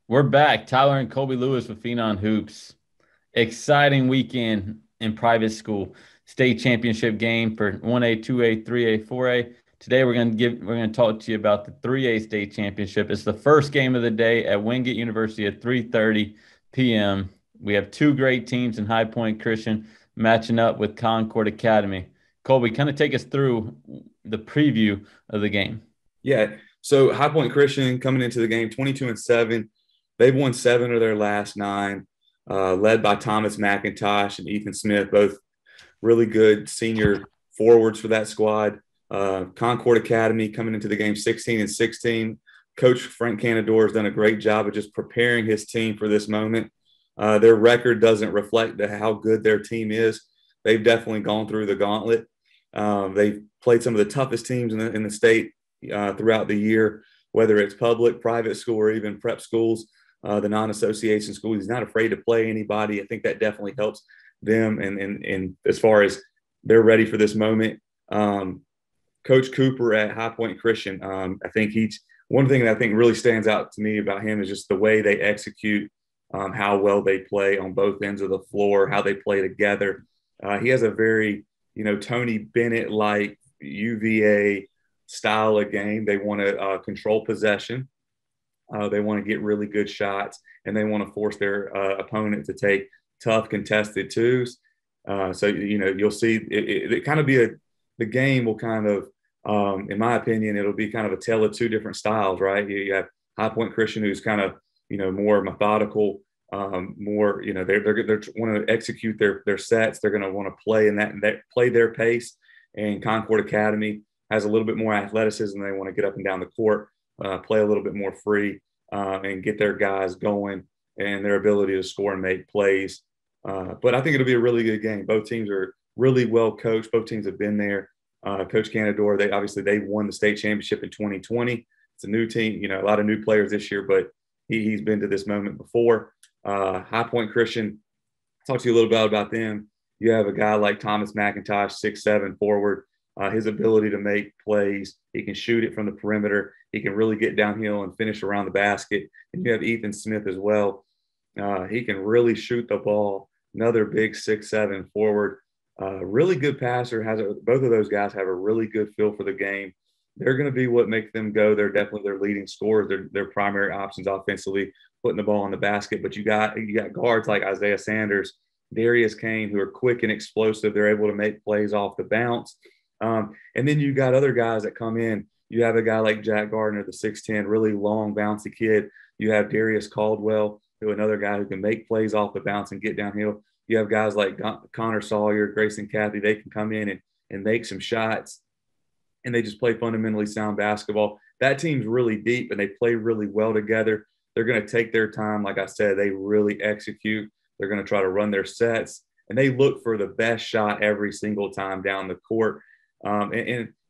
We're back. Tyler and Colby Lewis with Phenon Hoops. Exciting weekend in private school. State championship game for 1A, 2A, 3A, 4A. Today we're going to talk to you about the 3A state championship. It's the first game of the day at Wingate University at 3:30 p.m. We have two great teams in High Point Christian matching up with Concord Academy. Colby, kind of take us through the preview of the game. Yeah. So High Point Christian coming into the game 22-7. They've won 7 of their last 9, led by Thomas McIntosh and Ethan Smith, both really good senior forwards for that squad. Concord Academy coming into the game 16-16. Coach Frank Canador has done a great job of just preparing his team for this moment. Their record doesn't reflect how good their team is. They've definitely gone through the gauntlet. They've played some of the toughest teams in the state throughout the year, whether it's public, private school, or even prep schools, the non-association school. He's not afraid to play anybody. I think that definitely helps them. And as far as they're ready for this moment, Coach Cooper at High Point Christian, I think one thing that I think really stands out to me about him is just the way they execute, how well they play on both ends of the floor, how they play together. He has a very, Tony Bennett-like UVA style of game. They want to control possession. They want to get really good shots, and they want to force their opponent to take tough contested twos. So you'll see it kind of be the game will kind of, in my opinion, it'll be kind of a tale of two different styles, right? You have High Point Christian, who's kind of more methodical, more they want to execute their sets. They're going to want to play in that play their pace. And Concord Academy has a little bit more athleticism. They want to get up and down the court, play a little bit more free, and get their guys going and their ability to score and make plays. But I think it'll be a really good game. Both teams are really well coached. Both teams have been there. Coach Canador, they won the state championship in 2020. It's a new team, a lot of new players this year, but he's been to this moment before. High Point Christian, talk to you a little bit about them. You have a guy like Thomas McIntosh, 6'7" forward. His ability to make plays, he can shoot it from the perimeter. He can really get downhill and finish around the basket. And you have Ethan Smith as well. He can really shoot the ball. Another big 6'7" forward. Really good passer. Both of those guys have a really good feel for the game. They're going to be what makes them go. They're definitely their leading scorers. They're their primary options offensively, putting the ball in the basket. But you got guards like Isaiah Sanders, Darius Kane, who are quick and explosive. They're able to make plays off the bounce. And then you got other guys that come in. You have a guy like Jack Gardner, the 6'10", really long, bouncy kid. You have Darius Caldwell, another guy who can make plays off the bounce and get downhill. You have guys like Connor Sawyer, Grayson Cathy. They can come in and make some shots, and they just play fundamentally sound basketball. That team's really deep, and they play really well together. They're going to take their time. Like I said, they really execute. They're going to try to run their sets, and they look for the best shot every single time down the court.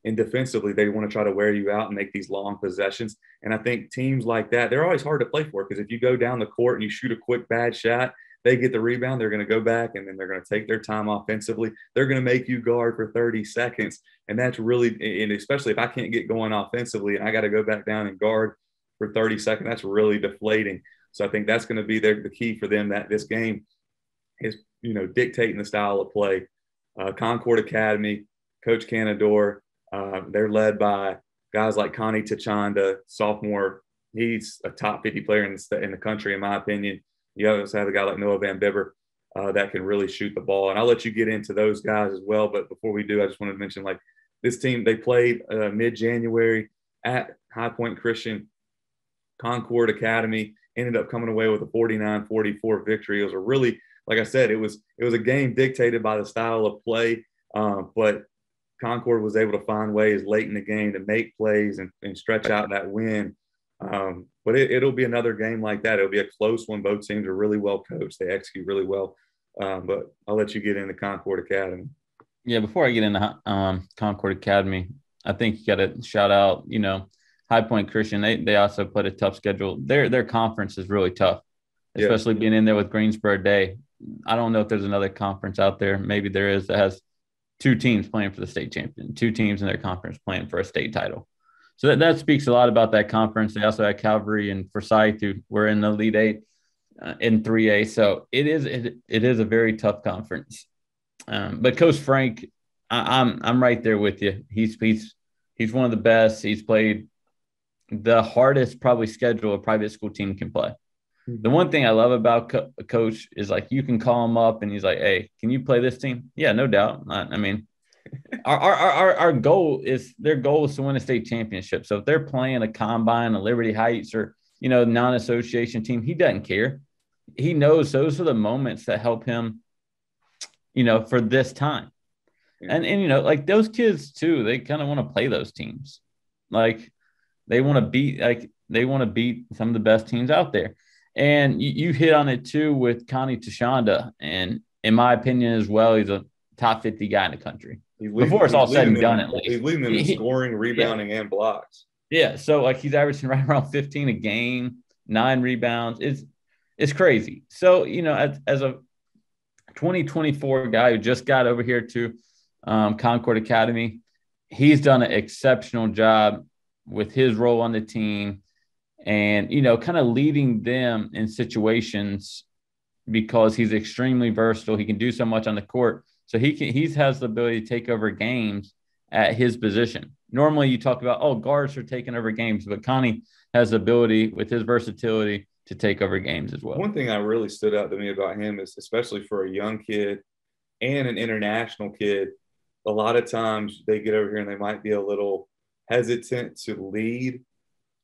And defensively, they want to try to wear you out and make these long possessions. And I think teams like that, they're always hard to play for, because if you go down the court and you shoot a quick bad shot, they get the rebound, they're going to go back, and then they're going to take their time offensively. They're going to make you guard for 30 seconds. And that's really, and especially if I can't get going offensively and I got to go back down and guard for 30 seconds, that's really deflating. So I think that's going to be the key for them, that this game is, dictating the style of play. Concord Academy, Coach Canador, they're led by guys like Connie Tachanda, sophomore. He's a top 50 player in the country, in my opinion. You also have a guy like Noah Van Bibber that can really shoot the ball. And I'll let you get into those guys as well. But before we do, I just wanted to mention, like, this team, they played mid-January at High Point Christian. Concord Academy ended up coming away with a 49-44 victory. It was a really, like I said, it was a game dictated by the style of play. But Concord was able to find ways late in the game to make plays and stretch out that win. But it'll be another game like that. It'll be a close one. Both teams are really well coached. They execute really well. But I'll let you get into Concord Academy. Yeah, before I get into Concord Academy, I think you got to shout out, High Point Christian. They also put a tough schedule. Their conference is really tough, especially being in there with Greensboro Day. I don't know if there's another conference out there. Maybe there is, that has two teams playing for the state champion, two teams in their conference playing for a state title. So that speaks a lot about that conference. They also had Calvary and Forsyth, who were in the Elite Eight in 3A. So it is a very tough conference. But Coach Frank, I'm right there with you. He's one of the best. He's played the hardest probably schedule a private school team can play. The one thing I love about Coach is like you can call him up and he's like, "Hey, can you play this team?" Yeah, no doubt. I mean, our goal is their goal is to win a state championship. So if they're playing a Combine, a Liberty Heights, or non-association team, he doesn't care. He knows those are the moments that help him, for this time. And like those kids too, they kind of want to play those teams. Like they want to beat some of the best teams out there. And you hit on it too with Connie Tashanda. And in my opinion as well, he's a top 50 guy in the country. Before it's all said and done, at least. He's leading them in scoring, rebounding, and blocks. Yeah. So like he's averaging right around 15 a game, 9 rebounds. It's crazy. So, as a 2024 guy who just got over here to Concord Academy, he's done an exceptional job with his role on the team and, kind of leading them in situations because he's extremely versatile. He can do so much on the court. So he has the ability to take over games at his position. Normally you talk about, guards are taking over games, but Connie has the ability with his versatility to take over games as well. One thing that really stood out to me about him is, especially for a young kid and an international kid, a lot of times they get over here and they might be a little hesitant to lead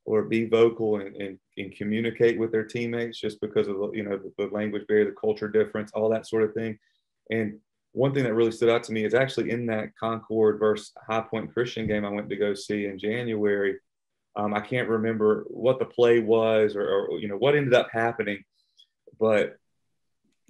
or be vocal and communicate with their teammates just because of the language barrier, the culture difference, all that sort of thing. And one thing that really stood out to me is actually in that Concord versus High Point Christian game I went to go see in January. I can't remember what the play was or what ended up happening, but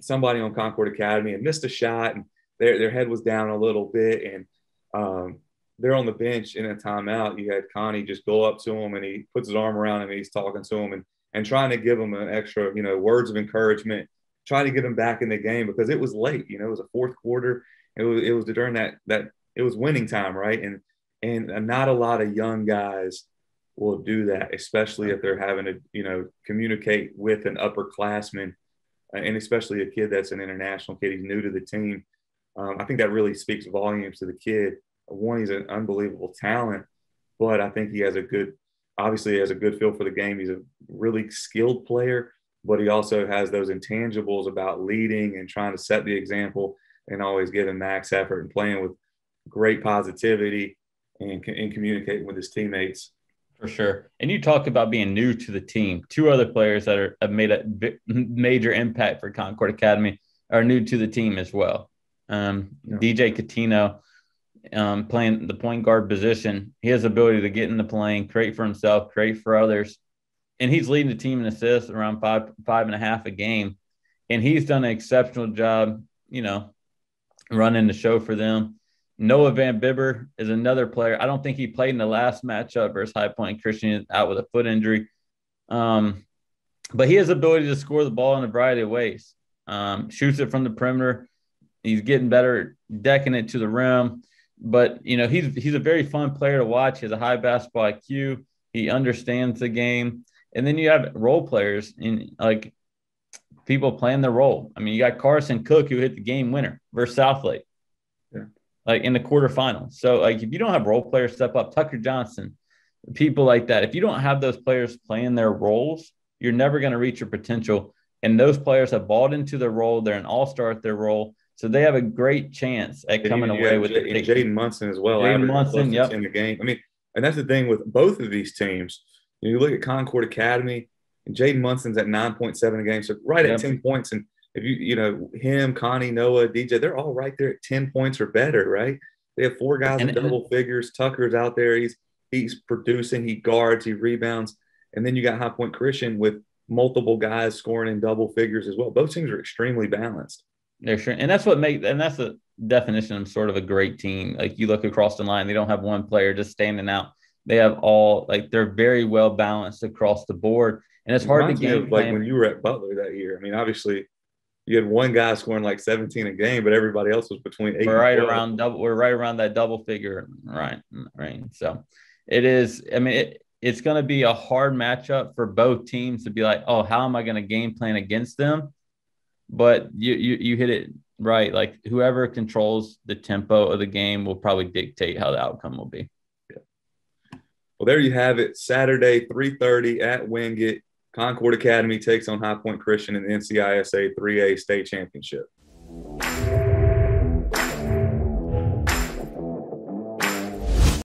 somebody on Concord Academy had missed a shot and their head was down a little bit, and they're on the bench in a timeout. You had Connie just go up to him and he puts his arm around him and he's talking to him and trying to give him an extra, words of encouragement, trying to get him back in the game because it was late. It was a fourth quarter. It was during that it was winning time, right? And not a lot of young guys will do that, especially if they're having to, communicate with an upperclassman, and especially a kid that's an international kid. He's new to the team. I think that really speaks volumes to the kid. One, he's an unbelievable talent, but I think he has a good feel for the game. He's a really skilled player, but he also has those intangibles about leading and trying to set the example and always giving max effort and playing with great positivity and communicating with his teammates. For sure. And you talk about being new to the team. 2 other players that have made a major impact for Concord Academy are new to the team as well. DJ Catino, playing the point guard position. He has the ability to get in the lane, create for himself, create for others. And he's leading the team in assists around 5.5 a game. And he's done an exceptional job, running the show for them. Noah Van Bibber is another player. I don't think he played in the last matchup versus High Point Christian, out with a foot injury. But he has the ability to score the ball in a variety of ways. Shoots it from the perimeter. He's getting better decking it to the rim. But, he's a very fun player to watch. He has a high basketball IQ. He understands the game. And then you have role players like people playing their role. I mean, you got Carson Cook, who hit the game winner versus Southlake. Like in the quarterfinals. So like if you don't have role players step up, Tucker Johnson, people like that, if you don't have those players playing their roles, you're never going to reach your potential. And those players have bought into their role. They're an all-star at their role. So they have a great chance at coming away with it. Jaden Munson as well. Jaden Munson, yep. In the game. I mean, and that's the thing with both of these teams. You look at Concord Academy and Jaden Munson's at 9.7 a game. So right at 10 points. And if him, Connie, Noah, DJ, they're all right there at 10 points or better, right? They have 4 guys in double figures. Tucker's out there. He's producing. He guards. He rebounds. And then you got High Point Christian with multiple guys scoring in double figures as well. Both teams are extremely balanced. They're sure. And that's the definition of sort of a great team. Like you look across the line, they don't have one player just standing out. They have all, they're very well balanced across the board. And it's hard to game plan. Like when you were at Butler that year. I mean, obviously – you had one guy scoring like 17 a game, but everybody else was between 8 We're right around that double figure, right? So, It is. I mean, it's going to be a hard matchup for both teams to be like, oh, how am I going to game plan against them? But you hit it right. Like whoever controls the tempo of the game will probably dictate how the outcome will be. Well, there you have it. Saturday, 3:30 at Wingate. Concord Academy takes on High Point Christian in the NCISA 3A state championship.